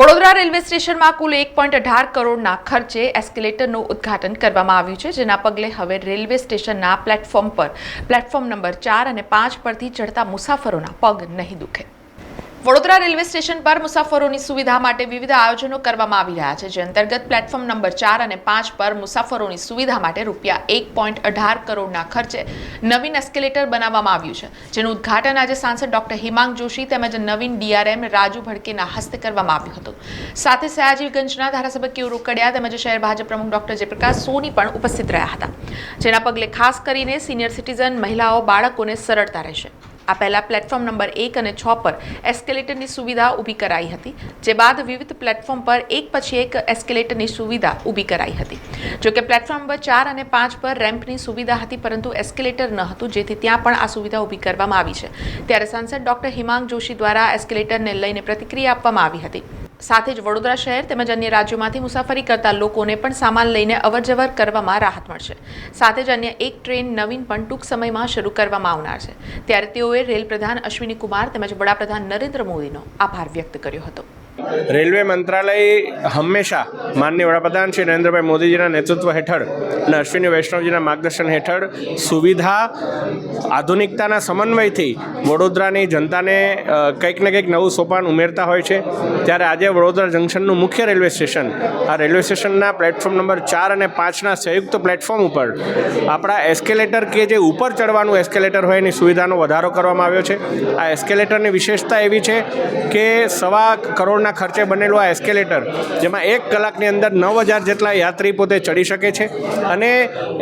Vadodara railway સ્ટેશનમાં કુલ 1.18 કરોડના ખર્ચે એસ્કેલેટરનું ઉદ્ઘાટન કરવામાં આવ્યું છે, જેના પગલે હવે રેલવે સ્ટેશનના પ્લેટફોર્મ નંબર 4 અને 5 પરથી ચડતા મુસાફરોના પગ નહીં દુખે। વડોદરા રેલવે સ્ટેશન પર મુસાફરોની સુવિધા માટે વિવિધ આયોજનો કરવામાં આવી રહ્યા છે, જે અંતર્ગત પ્લેટફોર્મ નંબર 4 અને 5 પર મુસાફરોની સુવિધા માટે રૂપિયા 1.18 કરોડના ખર્ચે નવીન એસ્કેલેટર બનાવવામાં આવ્યું છે, જેનું ઉદ્ઘાટન આજે સાંસદ ડોક્ટર હિમાંગ જોશી તેમજ નવીન ડીઆરએમ રાજુ ભડકેના હસ્તે કરવામાં આવ્યું હતું। સાથે સયાજીગંજના ધારાસભ્ય કેયુ રોકડિયા તેમજ શહેર ભાજપ પ્રમુખ ડોક્ટર જયપ્રકાશ સોની પણ ઉપસ્થિત રહ્યા હતા, જેના પગલે ખાસ કરીને સિનિયર સિટીઝન, મહિલાઓ, બાળકોને સરળતા રહેશે। આ પહેલા પ્લેટફોર્મ નંબર 1 અને 6 પર એસ્કેલેટરની સુવિધા ઊભી કરાઈ હતી, જે બાદ વિવિધ પ્લેટફોર્મ પર એક પછી એક એસ્કેલેટરની સુવિધા ઊભી કરાઈ હતી। જોકે પ્લેટફોર્મ નંબર 4 અને 5 પર રેમ્પની સુવિધા હતી, પરંતુ એસ્કેલેટર ન હતું, જેથી ત્યાં પણ આ સુવિધા ઊભી કરવામાં આવી છે। ત્યારે સાંસદ ડોક્ટર હિમાંગ જોશી દ્વારા એસ્કેલેટરને લઈને પ્રતિક્રિયા આપવામાં આવી હતી। સાથે જ વડોદરા શહેર તેમજ અન્ય રાજ્યોમાંથી મુસાફરી કરતા લોકોને પણ સામાન લઈને અવરજવર કરવામાં રાહત મળશે। સાથે જ અન્ય એક ટ્રેન નવીન પણ ટૂંક સમયમાં શરૂ કરવામાં આવનાર છે। ત્યારે તેઓએ રેલ પ્રધાન અશ્વિની કુમાર તેમજ વડાપ્રધાન નરેન્દ્ર મોદીનો આભાર વ્યક્ત કર્યો હતો। રેલવે મંત્રાલય હંમેશા માનનીય વડાપ્રધાન શ્રી નરેન્દ્રભાઈ મોદીજીના નેતૃત્વ હેઠળ અને અશ્વિની વૈષ્ણવજીના માર્ગદર્શન હેઠળ સુવિધા આધુનિકતાના સમન્વયથી વડોદરાની જનતાને કંઈક ને કંઈક નવું સોપાન ઉમેરતા હોય છે। ત્યારે આજે વડોદરા જંકશનનું મુખ્ય રેલવે સ્ટેશન, આ રેલવે સ્ટેશનના પ્લેટફોર્મ નંબર 4 અને 5ના સંયુક્ત પ્લેટફોર્મ ઉપર આપણા એસ્કેલેટર કે જે ઉપર ચડવાનું એસ્કેલેટર હોય એની સુવિધાનો વધારો કરવામાં આવ્યો છે। આ એસ્કેલેટરની વિશેષતા એવી છે કે 1.25 કરોડના ખર્ચે બનેલું આ એસ્કેલેટર, જેમાં 1 કલાકની અંદર 9000 જેટલા યાત્રી પોતે ચડી શકે છે, અને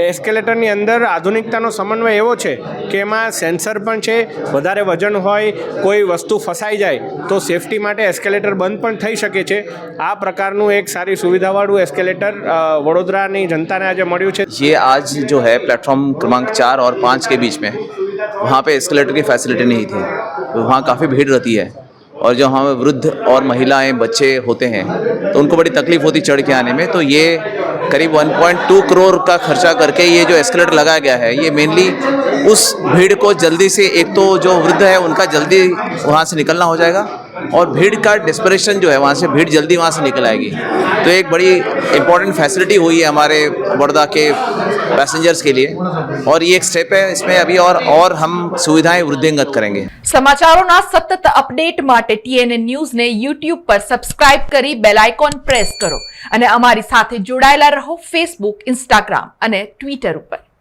એસ્કેલેટરની અંદર આધુનિકતાનો સમન્વય એવો છે કે એમાં સેન્સર પણ છે। વધારે વજન હોય, કોઈ વસ્તુ ફસાઈ જાય તો સેફટી માટે એસ્કેલેટર બંધ પણ થઈ શકે છે। આ પ્રકારનું એક સારી સુવિધાવાળું એસ્કેલેટર વડોદરાની જનતાને આજે મળ્યું છે। ये आज जो है प्लेटफॉर्म क्रमांक 4 और 5 के बीच में, वहाँ पे एस्केलेटर की फैसिलिटी नहीं थी, वहाँ काफ़ी भीड़ रहती है, और जो हमें वृद्ध और महिलाएं, बच्चे होते हैं तो उनको बड़ी तकलीफ होती चढ़ के आने में। तो ये करीब 1.2 करोड़ का खर्चा करके ये जो एस्केलेटर लगाया गया है, ये मेनली उस भीड़ को जल्दी से, एक तो जो वृद्ध है उनका जल्दी वहाँ से निकलना हो जाएगा, और भीड़ का डिस्परेशन जो है वहाँ से, भीड़ जल्दी वहाँ से निकल आएगी। तो एक बड़ी इम्पोर्टेंट फैसिलिटी हुई है हमारे बड़ौदा के पैसेंजर्स के लिए, और ये एक स्टेप है। इसमें अभी और हम सुविधाएं वृद्धिंगत करेंगे। સમાચારોના સતત અપડેટ માટે TNN ન્યૂઝને YouTube પર સબસ્ક્રાઇબ કરી બેલ આઇકોન પ્રેસ કરો અને અમારી સાથે જોડાયેલા રહો Facebook, Instagram અને Twitter ઉપર।